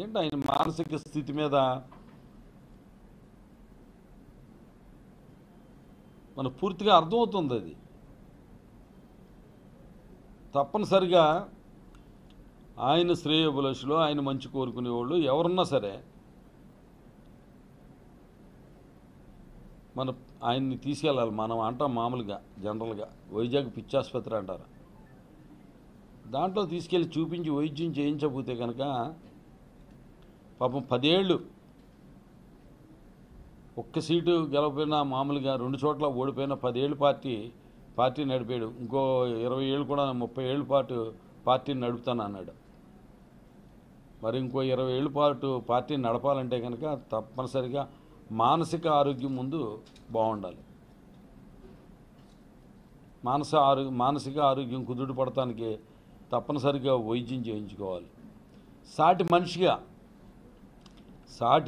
ఏంటి ఆయన మానసిక స్థితి మీద మనకు పూర్తిగా అర్థమవుతుంది. అది తప్పనిసరిగా ఆయన శ్రేయోభిలాషులు, ఆయన మంచి కోరుకునేవాళ్ళు ఎవరున్నా సరే మన ఆయన్ని తీసుకెళ్ళాలి. మనం అంటాం మామూలుగా జనరల్గా వైజాగ్ పిచ్చాసుపత్రి అంటారు, దాంట్లో తీసుకెళ్ళి చూపించి వైద్యం చేయించకపోతే కనుక పాపం 10 ఏళ్ళు ఒక్క సీటు గెలవపోయినా, మామూలుగా 2 చోట్ల ఓడిపోయిన 10 ఏళ్ళు పార్టీ నడిపాడు. ఇంకో 20 ఏళ్ళు కూడా 30 ఏళ్ళ పాటు పార్టీని నడుపుతాను అన్నాడు. మరి ఇంకో 20 ఏళ్ళ పాటు పార్టీని నడపాలంటే కనుక తప్పనిసరిగా మానసిక ఆరోగ్యం ముందు బాగుండాలి. మానసిక ఆరోగ్యం కుదుట పడటానికి తప్పనిసరిగా వైద్యం చేయించుకోవాలి. సాటి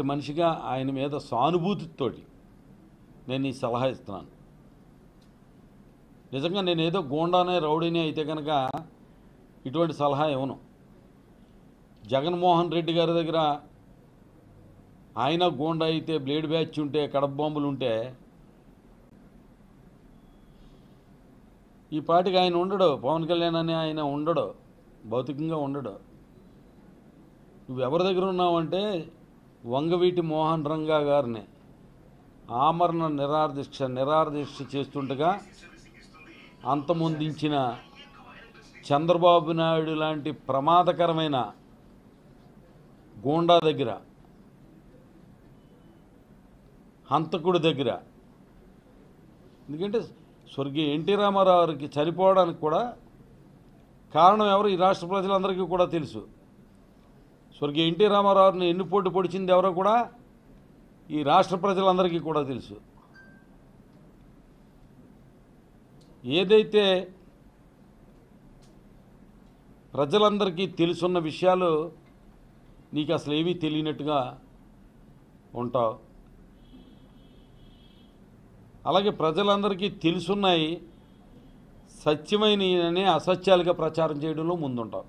మనిషిగా ఆయన మీద సానుభూతితోటి నేను ఈ సలహా ఇస్తున్నాను. నిజంగా నేనేదో గూండానే రౌడీనే అయితే కనుక ఇటువంటి సలహా ఇవ్వను. జగన్మోహన్ రెడ్డి గారి దగ్గర ఆయన గూండా అయితే, బ్లేడ్ బ్యాచ్ ఉంటే, కడప బాంబులు ఉంటే ఈ పాటికి ఆయన ఉండడు. పవన్ కళ్యాణ్ అని ఆయన ఉండడు, భౌతికంగా ఉండడు. నువ్వు ఎవరి దగ్గర ఉన్నావంటే వంగవీటి మోహన్ రంగా గారిని ఆమరణ నిరాదీక్ష చేస్తుండగా అంతమొందించిన చంద్రబాబు నాయుడు లాంటి ప్రమాదకరమైన గూండా దగ్గర, హంతకుడి దగ్గర. ఎందుకంటే స్వర్గీయ ఎన్టీ రామారావు గారికి చనిపోవడానికి కూడా కారణం ఎవరు? ఈ రాష్ట్ర ప్రజలందరికీ కూడా తెలుసు. స్వర్గీయ ఎన్టీ రామారావుని ఎన్నుపోటు పొడిచింది ఎవరో కూడా ఈ రాష్ట్ర ప్రజలందరికీ కూడా తెలుసు. ఏదైతే ప్రజలందరికీ తెలుసున్న విషయాలు నీకు అసలు ఏమీ తెలియనట్టుగా ఉంటావు. అలాగే ప్రజలందరికీ తెలుసున్నాయి, సత్యమైనవి అసత్యాలుగా ప్రచారం చేయడంలో ముందుంటావు.